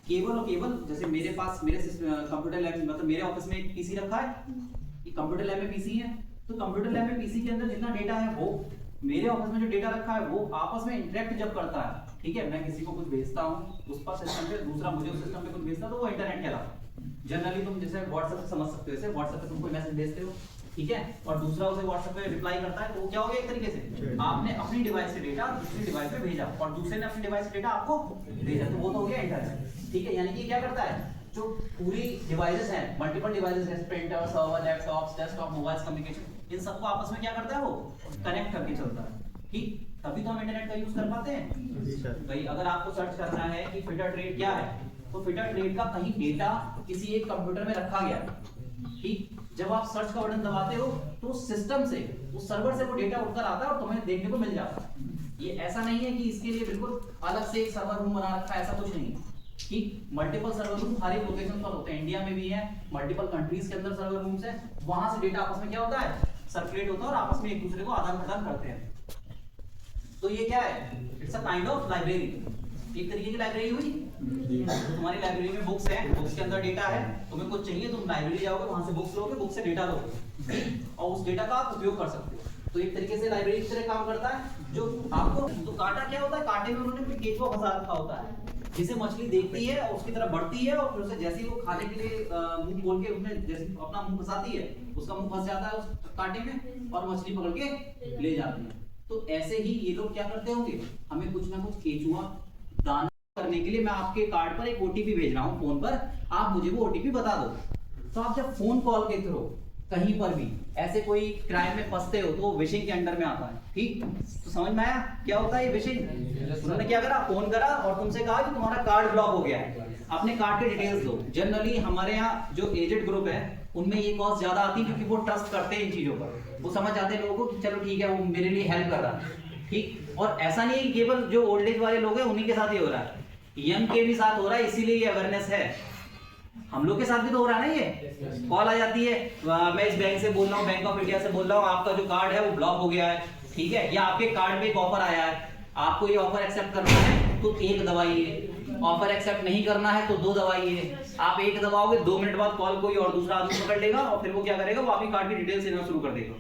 केवल और केवल जैसे मेरे पास मेरे कंप्यूटर लैब मतलब मेरे ऑफिस में एक पीसी रखा है, ये कंप्यूटर लैब में पीसी है, तो कंप्यूटर लैब में पीसी के अंदर जितना डेटा है वो मेरे ऑफिस में जो डेटा रखा है वो आपस में इंटरेक्ट जब करता है, ठीक है, मैं किसी को कुछ भेजता हूँ उस पर सिस्टम पे, दूसरा मुझे उस सिस्टम पे कुछ भेजता है, तो वो इंटरनेट कहलाता है। जनरली तुम जैसे व्हाट्सएप से समझ सकते हो, जैसे व्हाट्सएप पे तुम कोई मैसेज भेजते हो, ठीक है, और दूसरा उसे व्हाट्सएप पे रिप्लाई करता है, तो वो क्या हो गया, एक तरीके से आपने अपनी डिवाइस से डेटा दूसरी डिवाइस पे भेजा और दूसरे ने अपनी डिवाइस से डेटा आपको भेजा, तो वो तो हो गया इंटरनेट, ठीक है। यानी कि क्या करता है, जो पूरी डिवाइसेस हैं, मल्टीपल डिवाइसेस हैं, printer, server, laptop, desktop, mobile communication, इन सबको आपस में क्या करता है, वो कनेक्ट करके चलता है, ठीक, तभी तो हम इंटरनेट का यूज कर पाते हैं। भाई अगर आपको सर्च करना है कि फिटर ट्रेड क्या है, तो फिटर ट्रेड का कहीं डेटा किसी एक कंप्यूटर में रखा गया है, ठीक, जब आप सर्च का बटन दबाते हो तो सिस्टम से, उस सर्वर से वो डेटा उठकर आता है और तुम्हें देखने को मिल जाता है। ये ऐसा नहीं है कि इसके लिए बिल्कुल अलग से एक सर्वर रूम बना रखा है, ऐसा कुछ नहीं है, ठीक, मल्टीपल सर्वर रूम हर एक लोकेशन पर होते हैं, इंडिया में भी है, मल्टीपल कंट्रीज के अंदर सर्वर रूम्स है, वहां से डेटा आपस में क्या होता है, सर्कुलेट होता है और आपस में एक दूसरे को आदान प्रदान करते हैं। तो ये क्या है, it's a kind of library, एक तरीके की लाइब्रेरी हुई। तुम्हारी लाइब्रेरी में बुक्स है, बुक्स के अंदर डेटा है, तुम्हें कुछ चाहिए तुम लाइब्रेरी जाओगे, वहां से बुक्स लोगे, बुक से डेटा लोगे और उस डेटा का आप उपयोग कर सकते हो। तो एक तरीके से लाइब्रेरी की तरह काम करता है। जो आपको तो कांटा क्या होता है, कांटे में उन्होंने केंचुआ फंसा रखा होता है, जिसे मछली देखती है और उसकी तरफ बढ़ती है और फिर उसे जैसे ही वो खाने के लिए मुंह खोल के उसमें जैसे अपना मुंह फंसाती है, उसका मुंह फंस जाता है उस कांटे में और मछली पकड़ के ले जाती है। तो ऐसे ही ये लोग क्या करते होंगे, हमें कुछ ना कुछ केंचुआ दाना करने के लिए मैं आपके कार्ड पर एक ओटीपी भेज रहा हूं फोन पर, आप मुझे वो ओटीपी बता दो। तो आप जब फोन कॉल के थ्रू कहीं पर भी ऐसे कोई क्राइम में फंसते हो तो वो विशिंग के अंडर में आता है, ठीक, तो समझ में आया क्या होता है ये विशिंग। उन्होंने क्या करा, फोन करा और तुमसे कहा कि तुम्हारा कार्ड ब्लॉक हो गया है, अपने कार्ड के डिटेल्स दो। जनरली हमारे यहाँ जो एजेड ग्रुप है उनमें ये कॉस्ट ज्यादा आती है क्योंकि वो ट्रस्ट करते हैं इन चीजों पर, वो समझ जाते हैं लोगों को कि चलो ठीक है वो मेरे लिए हेल्प कर रहा है, ठीक। और ऐसा नहीं है कि केवल जो ओल्ड एज वाले लोग हैं उन्हीं के साथ ही हो रहा है, यंग के भी साथ हो रहा है, इसीलिए ये अवेयरनेस है। हम लोग के साथ भी तो हो रहा है ना, ये कॉल आ जाती है, मैं इस बैंक से बोल रहा हूँ, बैंक ऑफ इंडिया से बोल रहा हूँ, आपका जो कार्ड है वो ब्लॉक हो गया है, ठीक है, या आपके कार्ड पे एक ऑफर आया है, आपको ये ऑफर एक्सेप्ट करना है तो एक दबाइए, ऑफर एक्सेप्ट नहीं करना है तो दो दबाइए। आप एक दबाओगे 2 मिनट बाद कॉल कोई और दूसरा आदमी पकड़ लेगा और फिर वो क्या करेगा, वो आपकी कार्ड की डिटेल्स देना शुरू कर देगा।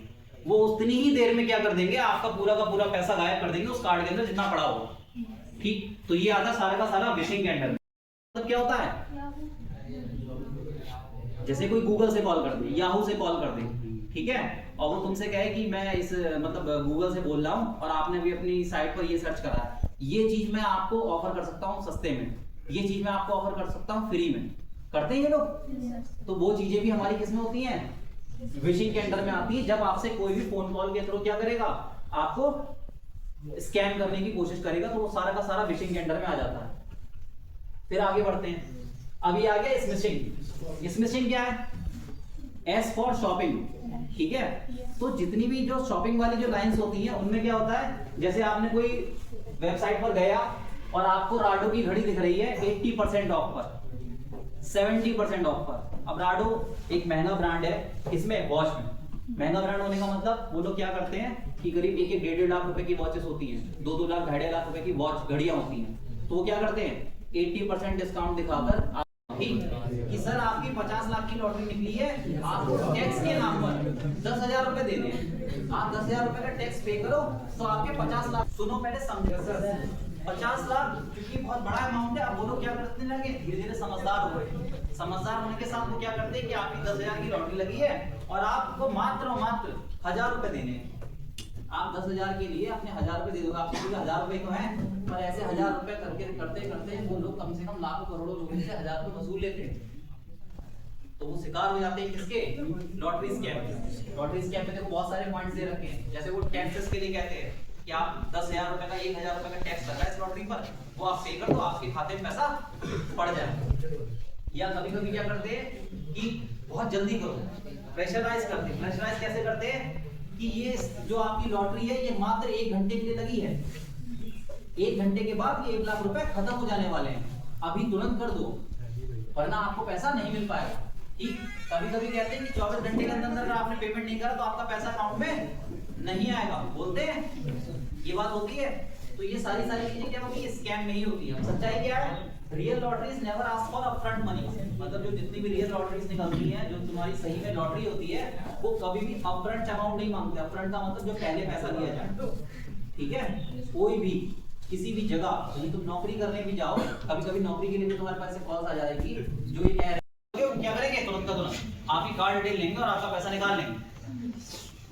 वो उतनी ही देर में क्या कर देंगे, आपका पूरा का पूरा पैसा गायब कर देंगे उस कार्ड के अंदर जितना पड़ा होगा, ठीक। तो ये आता सारा का सारा विशिंग के अंडर। मतलब क्या होता है, जैसे कोई गूगल से कॉल कर दे, याहू से कॉल कर दे, ठीक है, और वो तुमसे कहे कि मैं इस मतलब गूगल से बोल रहा हूं और आपने भी अपनी साइट पर ये सर्च करा है, ये चीज मैं आपको ऑफर कर सकता हूं सस्ते में, ये चीज मैं आपको ऑफर कर सकता हूं फ्री में, करते हैं ये लोग। तो वो चीजें भी हमारी किसमें होती हैं, विशिंग के अंडर में आती है। जब आपसे कोई भी फोन कॉल के थ्रू क्या करेगा, आपको स्कैम करने की कोशिश करेगा, तो वो सारा का सारा विशिंग के अंडर में आ जाता है। फिर आगे बढ़ते हैं, अभी आ गया स्मिशिंग। स्मिशिंग क्या है, एस फॉर शॉपिंग, ठीक है। तो जितनी भी जो शॉपिंग वाली जो लाइंस होती हैं उनमें क्या होता है, जैसे आपने कोई वेबसाइट पर गया और आपको राडो की घड़ी दिख रही है 80% ऑफ पर, 70% ऑफ पर। अब राडो एक महंगा ब्रांड है, इसमें वॉच में महंगा ब्रांड होने का मतलब वो लोग क्या करते हैं कि करीब 1-1.5 लाख रुपए की वॉचेस होती हैं, 2-2 लाख 2.5 लाख रुपए की वॉच घड़ियां होती हैं, तो वो क्या करते हैं 80% डिस्काउंट दिखाकर, ठीक, कि सर आपकी 50 लाख की लॉटरी निकली है, आपको टैक्स के नाम पर 10,000 रुपए देने हैं, आप 10,000 रुपए का टैक्स पे करो तो आपके 50 लाख। सुनो पहले समझो सर, 50 लाख क्योंकि बहुत बड़ा अमाउंट है। अब वो लोग क्या करने लगे, धीरे धीरे समझदार हो गए। समझदार होने के साथ वो क्या करते हैं कि आपकी 10,000 की लॉटरी लगी है और आपको मात्र 1,000 रुपए देने हैं। आप 10,000 के लिए अपने 1,000 रुपए दे दोगे, आपके 1,000 रुपए तो हैं, पर ऐसे 1,000 रुपए करके करते करते वो लोग कम से कम लाखों करोड़ों लोगों से 1,000 रुपए वसूल लेते हैं। तो वो शिकार हो जाते हैं किसके, लॉटरी स्कैम। लॉटरी स्कैम में देखो बहुत सारे पॉइंट्स दे रखे हैं, जैसे वो टैक्सेस के लिए कहते हैं कि आप 10,000 रुपए का 1,000 रुपए का टैक्स लगा है इस लॉटरी पर, वो आप पे कर दो, आपके खाते में पैसा पड़ जाए। या कभी कभी क्या करते हैं कि बहुत जल्दी करो, प्रेशराइज करते हैं। प्रेशराइज कैसे करते हैं कि ये जो आपकी लॉटरी है ये मात्र 1 घंटे के लिए लगी है, 1 घंटे के बाद ये 1 लाख रुपए खत्म हो जाने वाले हैं, अभी तुरंत कर दो वरना आपको पैसा नहीं मिल पाएगा, ठीक। कभी कभी कहते हैं कि 24 घंटे के अंदर अगर आपने पेमेंट नहीं करा तो आपका पैसा अकाउंट में नहीं आएगा, बोलते हैं, ये बात होती है। तो ये सारी चीजें क्या होती है, स्कैम में ही होती है। सच्चाई क्या है, real lotteries never ask for upfront money, मतलब जो जितनी भी रियल लॉटरीज निकलती हैं, जो तुम्हारी सही में लॉटरी होती है, वो कभी भी अपफ्रंट अमाउंट नहीं मांगते। अपफ्रंट का मतलब जो पहले पैसा दिया जाए, ठीक है। कोई भी किसी भी जगह, यदि तुम नौकरी करने भी जाओ, कभी कभी नौकरी के लिए भी तुम्हारे पास कॉल्स आ जाएगी जो ये कह रहे हैं, क्या करेंगे तुरंत का तुरंत आपकी कार्ड डिटेल लेंगे और आपका पैसा निकाल लेंगे,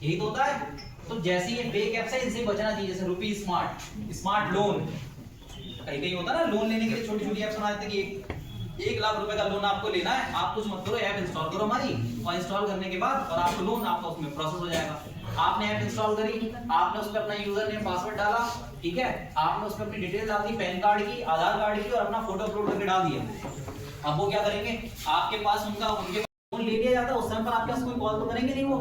यही तो होता है। तो जैसे ये फेक ऐप्स है, इनसे बचना चाहिए। जैसे रुपी स्मार्ट लोन, कहीं कहीं होता है ना, लोन लेने के लिए छोटी छोटी ऐप्स बना देते हैं कि 1 लाख रुपए का लोन आपको लेना है, आप कुछ मत करो, ऐप इंस्टॉल करो हमारी, और इंस्टॉल करने के बाद और आपको लोन आपका उसमें प्रोसेस हो जाएगा। आपने ऐप इंस्टॉल करी, आपने उस पर अपना यूजर नेम पासवर्ड डाला, ठीक है, आपने उस पर अपनी डिटेल डाल दी, पैन कार्ड की, आधार कार्ड की, और अपना फोटो अपलोड करके डाल दिया। अब वो क्या करेंगे, आपके पास उनके फोन ले लिया जाता है, उस समय पर आपके पास कोई कॉल तो करेंगे नहीं। वो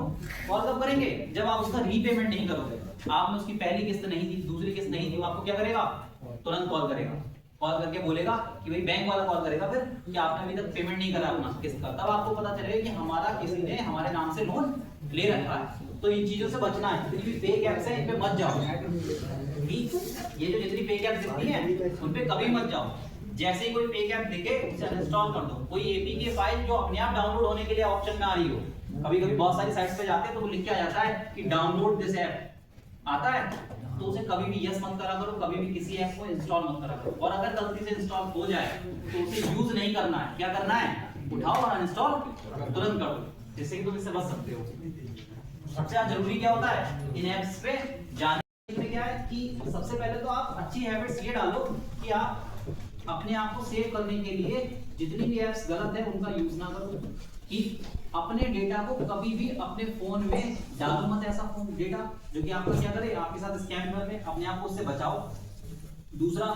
कॉल कब करेंगे, जब आप उसका रीपेमेंट नहीं करोगे। आपने उसकी पहली किस्त नहीं दी, दूसरी किस्त नहीं दी, वो आपको क्या करेगा, तुरंत कॉल करेगा। कॉल करके बोलेगा कि भाई, बैंक वाला कॉल करेगा फिर कि आपने अभी तक पेमेंट नहीं करा अपना किस्त का। तब आपको पता चलेगा कि हमारा किसी ने हमारे नाम से लोन ले रखा है। तो इन चीजों से बचना है। जितनी भी फेक ऐप्स है, इन पे मत जाओ, ठीक। ये जो जितनी फेक ऐप्स दिखती हैं, उन पे कभी मत जाओ। जैसे ही कोई फेक ऐप दिखे, उसे अनइंस्टॉल कर दो। कोई एपीके फाइल जो अपने आप डाउनलोड होने के लिए ऑप्शन में आ रही हो, कभी कभी बहुत सारी साइट्स पे जाते हैं तो वो लिख के आ जाता है कि डाउनलोड दिस ऐप आता है, तो उसे कभी भी यस मत करा करो, कभी भी किसी ऐप को इंस्टॉल मत करा करो। और अगर गलती से इंस्टॉल हो जाए तो उसे यूज नहीं करना है। क्या करना है, उठाओ और अनइंस्टॉल तुरंत कर दो, जिससे कि तुम इससे बच सकते हो। सबसे ज्यादा जरूरी क्या होता है इन ऐप्स पे जाने के लिए, क्या है कि सबसे पहले तो आप अच्छी हैबिट्स ये डालो कि आप अपने आप को सेव करने के लिए जितनी भी ऐप्स गलत है उनका यूज ना करो, कि अपने डेटा को कभी भी अपने फोन में डालो मत, ऐसा फोन डेटा जो कि आपका क्या करे, आपके साथ स्कैम कर ले, अपने आप को उससे बचाओ। दूसरा,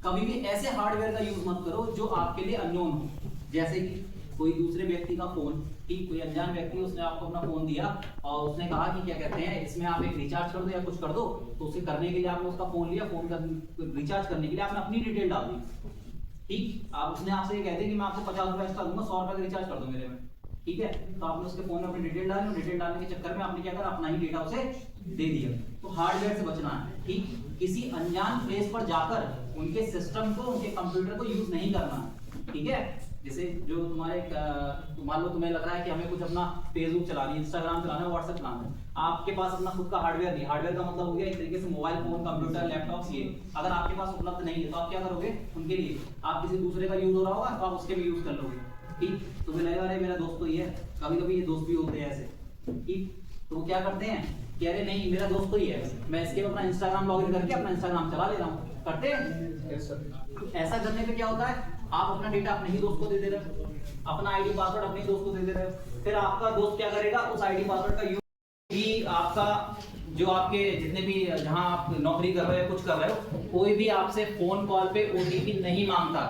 कभी भी ऐसे हार्डवेयर का यूज मत करो जो आपके लिए अननोन हो। जैसे कि कोई दूसरे व्यक्ति का फोन, ठीक, कोई अनजान व्यक्ति उसने आपको अपना फोन दिया और उसने कहा कि क्या कहते हैं, इसमें आप एक रिचार्ज कर दो या कुछ कर दो, तो उसे करने के लिए आपने उसका फोन लिया, फोन का रिचार्ज करने के लिए आपने अपनी डिटेल डाल दी, ठीक। आप उसने आपसे ये कहते हैं कि मैं आपको 50 रुपए एक्स्ट्रा दूंगा, 100 रुपए का रिचार्ज कर दो मेरे में, ठीक है। तो आपने उसके फोन में अपनी डिटेल डाली, डिटेल डालने के चक्कर में आपने क्या करा, अपना ही डेटा उसे दे दिया। तो हार्डवेयर से बचना है, ठीक। किसी अनजान प्लेस पर जाकर उनके सिस्टम को, उनके कंप्यूटर को यूज नहीं करना, ठीक है। जैसे जो तुम्हारे मान लो तुम्हें लग रहा है कि हमें कुछ अपना फेसबुक चलाना है, इंस्टाग्राम चलाना है, व्हाट्सएप चलाना है, आपके पास अपना खुद का हार्डवेयर नहीं। हार्डवेयर का मतलब हो गया एक तरीके से मोबाइल फोन, कंप्यूटर, लैपटॉप, ये अगर आपके पास उपलब्ध नहीं है तो आप क्या करोगे, उनके लिए आप किसी दूसरे का यूज हो रहा होगा तो आप उसके भी यूज कर लोगे, ठीक। तुम्हें लगेगा अरे मेरा दोस्त तो ही है, कभी कभी ये दोस्त भी होते हैं ऐसे, ठीक। तो वो क्या करते हैं कि अरे नहीं मेरा दोस्त तो ही है, मैं इसके अपना इंस्टाग्राम लॉगिन करके अपना इंस्टाग्राम चला ले रहा हूँ, करते हैं। ऐसा करने पे क्या होता है, आप अपना डेटा अपने ही दोस्त को दे रहे हो, अपना आईडी पासवर्ड अपने ही दोस्त को दे रहे हो। फिर आपका दोस्त क्या करेगा, उस आईडी पासवर्ड का यूज भी आपका, जो आपके जितने भी जहां आप नौकरी कर रहे हो, कुछ कर रहे हो, कोई भी आपसे फोन कॉल पे ओटीपी नहीं मांगता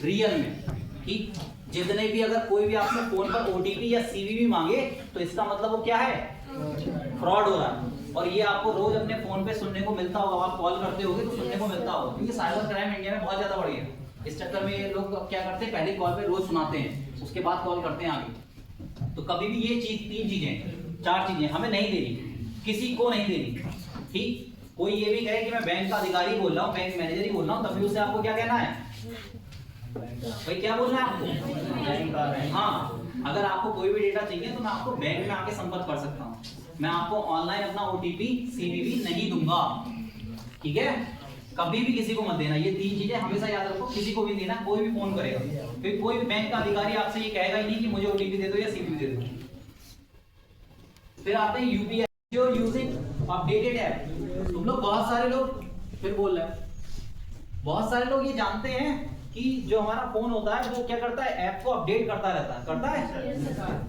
रियल में, ठीक। जितने भी अगर कोई भी आपसे फोन पर ओटीपी या सीवीवी मांगे तो इसका मतलब वो क्या है, फ्रॉड हो रहा है। और ये आपको रोज अपने फोन पे सुनने को मिलता होगा, आप कॉल करते होगे तो सुनने को मिलता होगा, क्योंकि साइबर क्राइम इंडिया में बहुत ज्यादा बढ़ गया। इस चक्कर में ये लोग क्या करते हैं, पहले कॉल पे रोज सुनाते हैं, उसके बाद कॉल करते हैं आगे। तो कभी भी ये चीज, 3 चीजें 4 चीजें हमें नहीं देनी, किसी को नहीं देनी, ठीक। कोई ये भी कहे कि मैं बैंक का अधिकारी बोल रहा हूँ, बैंक मैनेजर ही बोल रहा हूँ, तभी उससे आपको क्या कहना है, भाई क्या बोलना है आपको, हाँ। अगर आपको कोई भी डेटा चाहिए तो मैं आपको बैंक में आके संपर्क कर सकता हूँ, मैं आपको ऑनलाइन अपना ओटीपी सीवीवी नहीं दूंगा, ठीक है। कभी भी किसी को मत देना, ये 3 चीजें हमेशा याद रखो, किसी को भी देना, कोई भी फोन करेगा, फिर कोई भी बैंक का अधिकारी आपसे ये कहेगा ही नहीं कि मुझे ओटीपी दे दो या सीवीवी दे दो। फिर आते हैं यूपीआई, जो यूजिंग अपडेटेड ऐप। तुम लोग बहुत सारे लोग फिर बोल रहे हैं, बहुत सारे लोग ये जानते हैं कि जो हमारा फोन होता है वो क्या करता है, ऐप को अपडेट करता रहता है, करता है।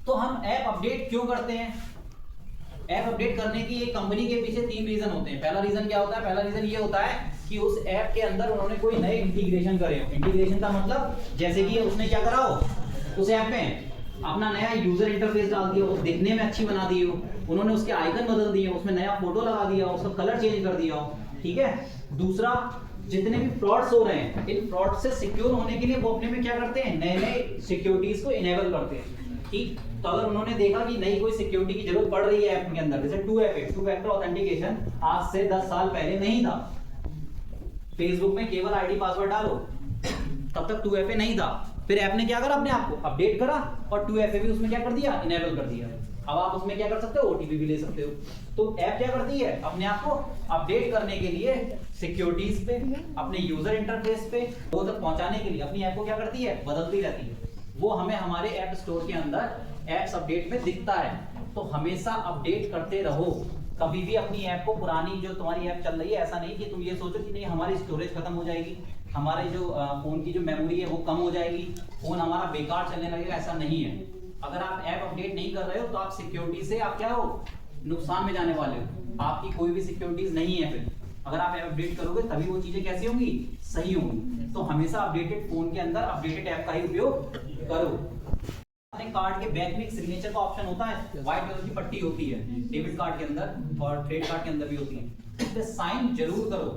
तो हम ऐप अपडेट क्यों करते हैं, ऐप अपडेट करने की एक कंपनी के पीछे 3 रीजन होते हैं। पहला रीजन क्या होता है, पहला रीजन ये होता है कि उस ऐप के अंदर उन्होंने कोई नए इंटीग्रेशन करे हो। इंटीग्रेशन का मतलब जैसे कि उसने क्या करा हो, उस ऐप में अपना नया यूजर इंटरफेस डाल दिया हो, दिखने में अच्छी बना दी हो, उन्होंने उसके आइकन बदल दिए, उसमें नया फोटो लगा दिया हो, उसका कलर चेंज कर दिया हो, ठीक है। दूसरा, जितने भी फ्रॉड्स हो रहे हैं, इन फ्रॉड से सिक्योर होने के लिए वो अपने में क्या करते हैं, नए नए सिक्योरिटीज को इनेबल करते हैं, ठीक। तो अगर उन्होंने देखा कि नई कोई सिक्योरिटी की जरूरत पड़ रही है ऐप के अंदर, जैसे 2FA, 2 फैक्टर ऑथेंटिकेशन आज से 10 साल पहले नहीं था। फेसबुक में केवल आईडी पासवर्ड डालो, तब तक 2FA नहीं था। फिर ऐप ने क्या करा, अपने आप को अपडेट करा और 2FA भी उसमें क्या कर दिया, इनेबल कर दिया। अब आप उसमें क्या कर सकते हो, OTP भी ले सकते हो। तो ऐप क्या करती है, अपने आप को अपडेट करने के लिए सिक्योरिटीज पे, अपने यूजर इंटरफेस पे वो तक पहुंचाने के लिए अपनी ऐप को क्या करती है, बदलती रहती है। वो हमें हमारे ऐप स्टोर के अंदर एप्स अपडेट में दिखता है। तो हमेशा अपडेट करते रहो। कभी भी अपनी ऐप को, पुरानी जो तुम्हारी ऐप चल रही है, ऐसा नहीं कि तुम ये सोचो कि नहीं हमारी स्टोरेज खत्म हो जाएगी, हमारे जो फोन की जो मेमोरी है वो कम हो जाएगी, फोन हमारा बेकार चलने लगेगा, ऐसा नहीं है। अगर आप ऐप अपडेट नहीं कर रहे हो तो आप सिक्योरिटी से आप क्या हो, नुकसान में जाने वाले हो। आपकी कोई भी सिक्योरिटीज नहीं है। फिर अगर आप ऐप अपडेट करोगे तभी वो चीजें कैसी होंगी, सही होंगी। तो हमेशा अपडेटेड फोन के अंदर अपडेटेड ऐप का ही उपयोग करो। अपने कार्ड के बैक में एक सिग्नेचर का ऑप्शन होता है, व्हाइट कलर की पट्टी होती है डेबिट कार्ड के अंदर और क्रेडिट कार्ड के अंदर भी होती है। इस पे साइन जरूर करो।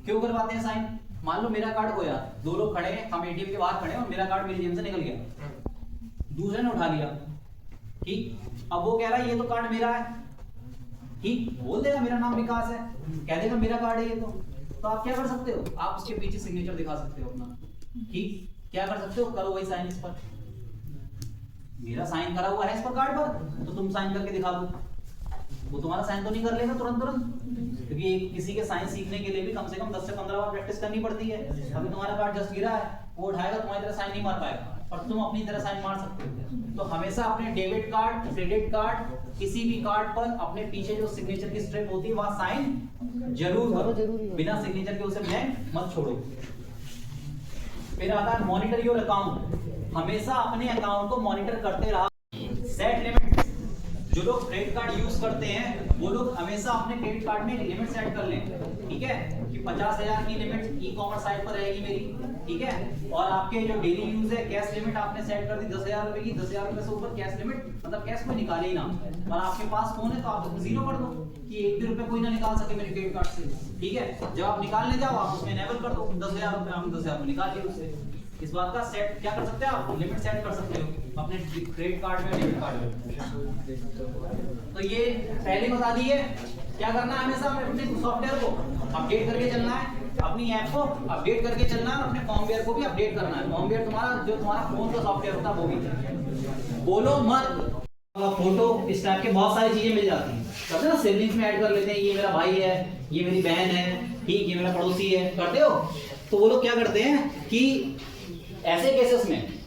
क्यों करवाते हैं साइन? मान लो मेरा कार्ड खोया, दो लोग खड़े हैं, हम एटीएम के बाहर खड़े हैं और मेरा कार्ड मेरी जेब से निकल गया, दूसरे ने उठा लिया, ठीक। अब वो कह रहा है ये तो कार्ड मेरा है, ठीक, बोल देगा मेरा नाम विकास है, कह देगा मेरा कार्ड है ये। तो आप क्या कर सकते हो, आप उसके पीछे सिग्नेचर दिखा सकते हो अपना, ठीक। क्या कर सकते हो, करो वही साइन इस पर, मेरा साइन करा हुआ है इस पर कार्ड पर, तो तुम साइन करके दिखा दो। वो तुम्हारा साइन तो नहीं कर लेगा तुरंत, क्योंकि किसी के साइन सीखने के लिए भी कम से कम 10 से 15 बार प्रैक्टिस करनी पड़ती है। अभी तुम्हारा कार्ड जस्ट गिरा है, वो उठाएगा, तुम्हारी तरह साइन नहीं मार पाएगा, और तुम अपनी तरह साइन मार सकते हो। तो हमेशा अपने डेबिट कार्ड, क्रेडिट कार्ड, किसी भी कार्ड पर अपने पीछे जो सिग्नेचर की स्ट्रिप होती है वहां साइन जरूर करो, बिना सिग्नेचर के उसे ब्लैंक मत छोड़ो। फिर आता है मॉनिटर योर अकाउंट। हमेशा अपने अकाउंट को मॉनिटर करते रहा। सेट लिमिट, जो लोग क्रेडिट कार्ड यूज करते हैं वो लोग हमेशा अपने क्रेडिट कार्ड में लिमिट सेट कर लें, ठीक है, कि 50,000 की लिमिट ई कॉमर्स साइट पर रहेगी मेरी, ठीक है। और आपके जो डेली यूज है, कैश लिमिट आपने सेट कर दी 10,000 रुपए की, 10,000 रुपए से ऊपर कैश लिमिट, मतलब कैश कोई निकाले ही ना। और आपके पास फोन है तो आप उसमें जीरो कर दो कि 1 भी रुपए कोई ना निकाल सके मेरे क्रेडिट कार्ड से, ठीक है। जब आप निकालने जाओ आप उसमें इनेबल कर दो 10,000 रुपए, हम 10,000 निकाल लिए उससे। इस बात का सेट क्या कर सकते हैं आप, लिमिट सेट कर सकते हो अपने क्रेडिट कार्ड में, डेबिट कार्ड में। तो ये पहले बता दिए क्या करना है, हमेशा अपने सॉफ्टवेयर को अपडेट करके चलना है, अपनी ऐप को अपडेट करके चलना है, अपने फॉर्मवेयर को भी अपडेट करना है। फॉर्मवेयर तुम्हारा जो तुम्हारा फोन का सॉफ्टवेयर होता है वो भी। बोलो मत, फोटो इस टाइप के बहुत सारी चीजें मिल जाती हैं, करते ना, सिबलिंग्स में ऐड कर लेते हैं, ये मेरा भाई है, ये मेरी बहन है, ठीक, ये मेरा पड़ोसी है, करते हो। तो वो लोग क्या करते हैं कि ऐसे केसेस में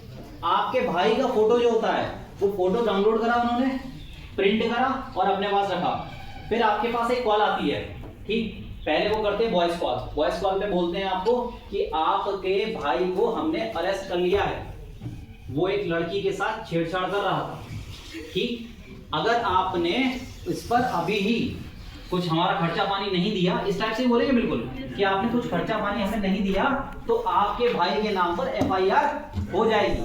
आपके भाई का फोटो जो होता है वो फोटो डाउनलोड करा उन्होंने, प्रिंट करा और अपने पास रखा। फिर आपके पास एक कॉल आती है, ठीक, पहले वो करते हैं वॉइस कॉल। वॉइस कॉल पे बोलते हैं आपको कि आपके भाई को हमने अरेस्ट कर लिया है, वो एक लड़की के साथ छेड़छाड़ कर रहा था, ठीक। अगर आपने इस पर अभी ही कुछ हमारा खर्चा पानी नहीं दिया, इस टाइप से बोलेंगे बिल्कुल कि आपने कुछ खर्चा पानी हमें नहीं दिया तो आपके भाई के नाम पर FIR हो जाएगी,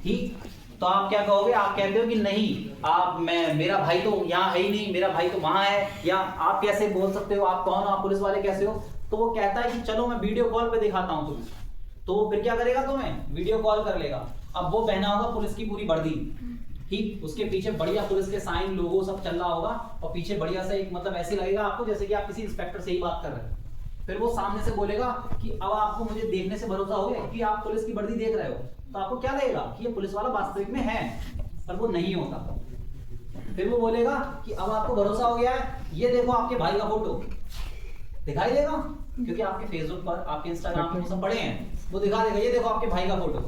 ठीक। तो आप क्या कहोगे, आप कहते हो कि नहीं, आप मेरा भाई तो यहाँ है ही नहीं, मेरा भाई तो वहां है, या आप कैसे बोल सकते हो, आप कौन हो, आप पुलिस वाले कैसे हो। तो वो कहता है कि चलो मैं वीडियो कॉल पे दिखाता हूँ तुम्हें। तो वो फिर क्या करेगा, तुम्हें वीडियो कॉल कर लेगा। अब वो पहना होगा पुलिस की पूरी वर्दी, ठीक, उसके पीछे बढ़िया पुलिस के साइन, लोगो सब चल रहा होगा, और पीछे बढ़िया से एक, मतलब ऐसे लगेगा आपको जैसे कि आप किसी इंस्पेक्टर से ही बात कर रहे हैं। फिर वो सामने से बोलेगा कि अब आपको मुझे देखने से भरोसा हो गया कि आप पुलिस की वर्दी देख रहे हो, तो आपको क्या लगेगा कि ये पुलिस वाला वास्तविक में है, पर वो नहीं होता। फिर वो बोलेगा कि अब आपको भरोसा हो गया है, ये देखो आपके भाई का फोटो दिखाई देगा, क्योंकि आपके फेसबुक पर, आपके इंस्टाग्राम पर वो सब पड़े हैं, वो दिखा देगा, ये देखो आपके भाई का फोटो।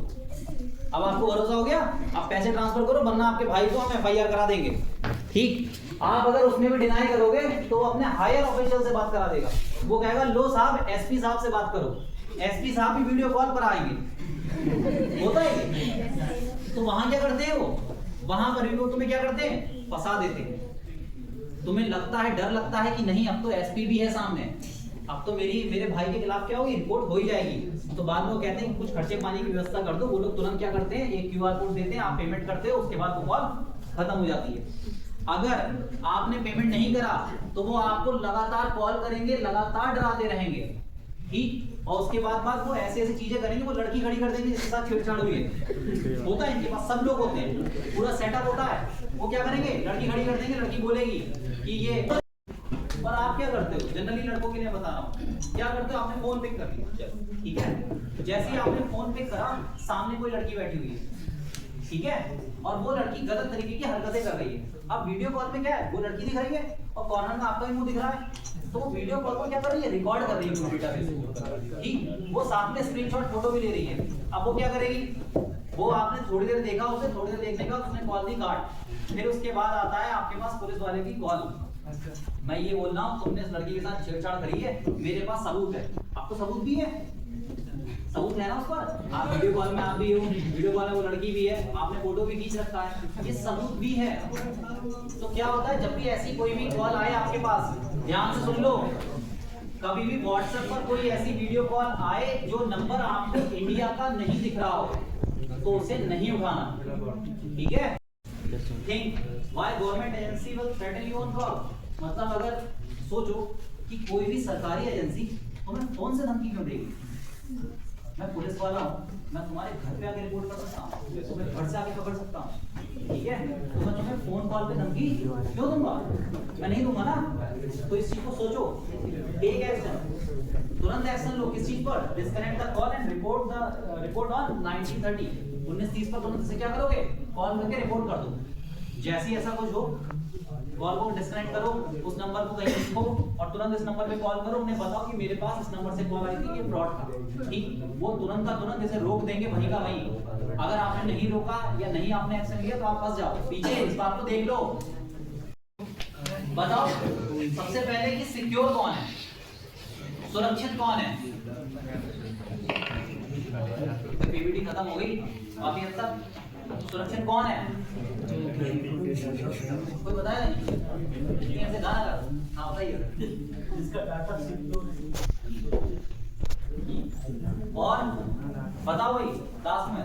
अब आपको भरोसा हो गया, आप पैसे ट्रांसफर करो, वरना आपके भाई को हम FIR करा देंगे, ठीक। आप अगर उसमें भी डिनाई करोगे तो अपने हायर ऑफिशियल से बात करा देगा। वो कहेगा लो साहब, SP साहब से बात करो, SP साहब भी वीडियो कॉल पर आएंगे, होता है। तो वहां क्या करते हैं, वो वहां पर भी वो तुम्हें क्या करते हैं, फंसा देते हैं। तुम्हें लगता है, डर लगता है कि नहीं अब तो SP भी है सामने, अब तो मेरे भाई के खिलाफ क्या होगी, रिपोर्ट हो ही जाएगी। तो बाद में वो कहते हैं कुछ खर्चे पानी की व्यवस्था कर दो। वो लोग तुरंत क्या करते हैं, एक QR कोड देते हैं, आप पेमेंट करते हो, उसके बाद वो कॉल खत्म हो जाती है। अगर आपने पेमेंट नहीं करा तो वो आपको लगातार कॉल करेंगे, लगातार डराते रहेंगे, ठीक। और उसके बाद वो ऐसी चीजें करेंगे, वो लड़की खड़ी कर देंगे जिसके साथ छेड़छाड़ हुई है, होता है इनके पास, सब लोग होते हैं, पूरा सेटअप होता है। वो क्या करेंगे, लड़की खड़ी कर देंगे, लड़की बोलेगी कि ये पर आप क्या करते हो, जनरली लड़कों के लिए बता रहा हूँ, क्या करते हो, आपने फोन पिक कर लिया, ठीक है, जैसे ही आपने फोन पिक करा, सामने कोई लड़की बैठी हुई है, ठीक है, और वो लड़की गलत तरीके की हरकतें कर रही है। अब वीडियो कॉल में क्या है, वो लड़की दिख रही है और कॉर्नर में आपका भी मुंह दिख रहा है, तो वो वीडियो कॉल को क्या कर रही है, रिकॉर्ड कर रही है पूरी डेटाबेस को, ठीक, वो साथ में स्क्रीनशॉट फोटो भी ले रही है। अब वो क्या करेगी, वो आपने थोड़ी देर देखा, उसे थोड़ी देर देखने के बाद उसने कॉल दी काट, फिर उसके बाद आता है आपके पास पुलिस वाले की कॉल, मैं ये बोल रहा हूँ तुमने इस लड़की के साथ छेड़छाड़ करी है, मेरे पास सबूत है, आपको सबूत भी है, सबूत है ना उस पर, आप वीडियो कॉल में आप भी हो, वीडियो कॉल में वो लड़की भी है, आपने फोटो भी खींच रखा है, ये सबूत भी है। तो क्या होता है, जब भी ऐसी कोई भी कॉल आए आपके पास, ध्यान से सुन लो, कभी भी व्हाट्सएप पर कोई ऐसी वीडियो कॉल आए जो नंबर आपको इंडिया का नहीं दिख रहा हो, तो उसे नहीं उठाना, ठीक है। Think why government agency will threaten you on call, मतलब अगर सोचो कि कोई भी सरकारी एजेंसी तुम्हें फोन से धमकी क्यों देगी, मैं पुलिस वाला हूँ, मैं तुम्हारे घर पे आके रिपोर्ट कर सकता हूँ, तुम्हें घर से आके पकड़ सकता हूँ, ठीक है, तो मैं तुम्हें फोन कॉल पे धमकी क्यों दूंगा, मैं नहीं दूंगा ना। तो इस चीज को सोचो, टेक एक्शन, तुरंत एक्शन लो, किस चीज पर, disconnect the call and report on 1930 पर तुरंत से क्या करोगे, कॉल करके रिपोर्ट कर दो। जैसे ही ऐसा कुछ हो, कॉल को डिस्कनेक्ट करो, उस नंबर को कहीं लिखो और तुरंत इस नंबर पे कॉल करो, उन्हें बताओ कि मेरे पास इस नंबर से कॉल आई थी, ये फ्रॉड था, ठीक, वो तुरंत का तुरंत इसे रोक देंगे वहीं का वहीं। अगर आपने नहीं रोका या नहीं आपने एक्शन लिया तो आप फंस जाओ, पीछे इस बात को देख लो। बताओ सबसे पहले कि सिक्योर कौन है, सुरक्षित कौन है, पीवीडी खत्म हो गई अभी हद तक, सुरक्षित कौन है, कोई बताया नहीं, ऐसे गाना गा, हाँ बताइए, इसका डाटा और बताओ भाई लास्ट में,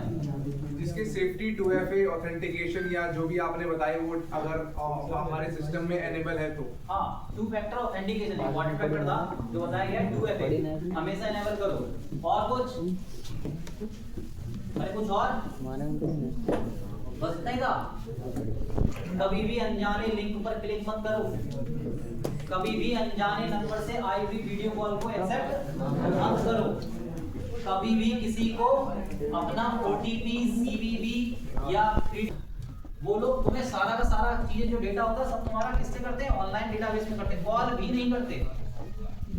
जिसके सेफ्टी 2FA ऑथेंटिकेशन या जो भी आपने बताया वो अगर हमारे सिस्टम में एनेबल है तो, हाँ 2 फैक्टर ऑथेंटिकेशन है, 1 फैक्टर था जो बताया गया 2FA हमेशा एनेबल करो। और कुछ, अरे कुछ और, बस इतना ही था। कभी भी अनजाने लिंक पर क्लिक मत करो, कभी भी अनजाने नंबर से आई हुई वीडियो कॉल को एक्सेप्ट मत करो, कभी भी किसी को अपना OTP, CVV या वो लोग तुम्हें सारा का सारा चीजें जो डेटा होता है सब तुम्हारा किससे करते हैं, ऑनलाइन डेटाबेस में करते हैं, कॉल भी नहीं करते।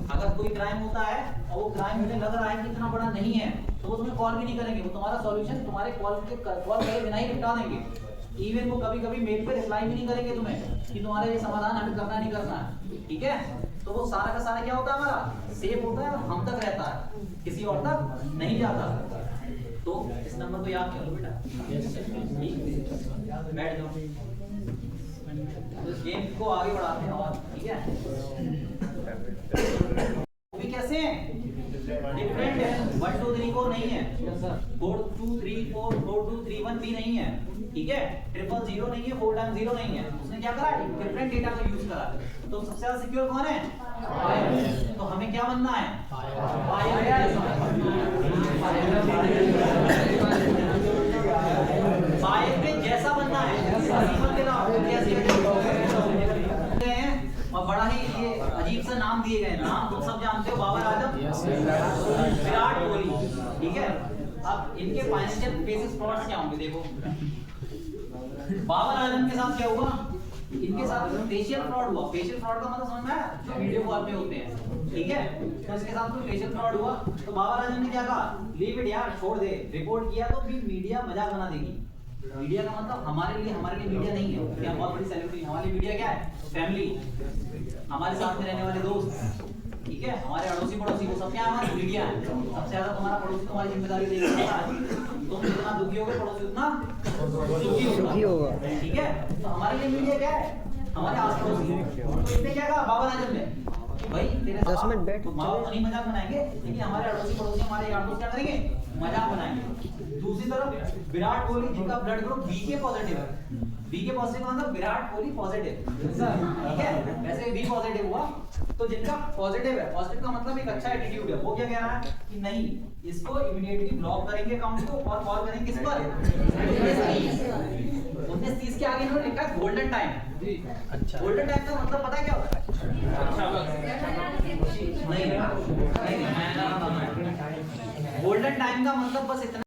अगर कोई क्राइम होता है और वो क्राइम मुझे लग रहा है कि इतना बड़ा नहीं है तो वो तुम्हें कॉल भी नहीं करेंगे, वो तुम्हारा सॉल्यूशन तुम्हारे कॉल करे बिना ही निपटा देंगे। इवन वो कभी कभी मेल पे रिप्लाई भी नहीं करेंगे तुम्हें कि तुम्हारा ये समाधान हमें करना नहीं करना है, ठीक है। तो वो सारा का सारा क्या होता है, हमारा सेफ होता है, हम तक रहता है, किसी और तक नहीं जाता। तो इस नंबर को याद करो बेटा, बैठ जाओ, तो इस गेम को आगे बढ़ाते हैं और, ठीक है। वो भी कैसे हैं, डिफरेंट है, 1 2 3 4 नहीं है, 4 2 3 4 4 2 3 1 भी नहीं है, ठीक है, 0 0 नहीं है, 4 टाइम्स 0 नहीं है, उसने क्या करा, डिफरेंट डेटा का यूज करा। तो सबसे ज्यादा सिक्योर कौन है, तो हमें क्या बनना है, फायर जैसा बनना है, और बड़ा ही ये अजीब सा नाम दिए गए, नाम तुम सब जानते हो, बाबर आजम, विराट कोहली, ठीक है। अब इनके फाइनेंशियल बेसिस फ्रॉड्स क्या होंगे, देखो बाबर आजम के साथ क्या हुआ, इनके साथ फेशियल फ्रॉड हुआ। फेशियल फ्रॉड का मतलब समझ में आया, जो वीडियो कॉल पे होते हैं, ठीक है। तो इसके साथ कोई फेशियल फ्रॉड हुआ तो बाबर आजम ने क्या कहा, लीव इट यार, छोड़ दे, रिपोर्ट किया तो भी मीडिया मजाक बना देगी। मीडिया का मतलब हमारे लिए मीडिया नहीं है क्या, बहुत बड़ी सेलिब्रिटी, हमारे मीडिया क्या है, फैमिली, हमारे साथ में रहने वाले दोस्त, ठीक है, हमारे अड़ोसी पड़ोसी, वो सब क्या हमारी मीडिया है। सबसे ज्यादा तुम्हारा पड़ोसी तुम्हारी जिम्मेदारी देगा, तुम जितना दुखी होगे पड़ोसी उतना दुखी होगा, ठीक है। तो हमारे लिए मीडिया क्या है, हमारे आस पड़ोसी। तो इसने क्या कहा बाबर आजम ने, भाई तेरे 10 मिनट बैठ, माँ बाप नहीं मजाक बनाएंगे, लेकिन हमारे अड़ोसी पड़ोसी, हमारे यार दोस्त क्या करेंगे, मजाक बनाएंगे। दूसरी तरफ विराट कोहली, जिनका ब्लड ग्रुप BK पॉजिटिव है, BK पॉजिटिव मतलब विराट कोहली पॉजिटिव, ठीक है, वैसे B पॉजिटिव हुआ, तो जिनका पॉजिटिव है, पॉजिटिव का मतलब एक अच्छा एटीट्यूड है, वो क्या कह रहा है कि नहीं, इसको इमीडिएटली ब्लॉक करेंगे अकाउंट को और कॉल करेंगे किस पर, उन्नीस 30 के आगे इन्होंने लिखा है गोल्डन टाइम। अच्छा गोल्डन टाइम का मतलब पता है क्या होता है? नहीं, गोल्डन टाइम का मतलब बस इतना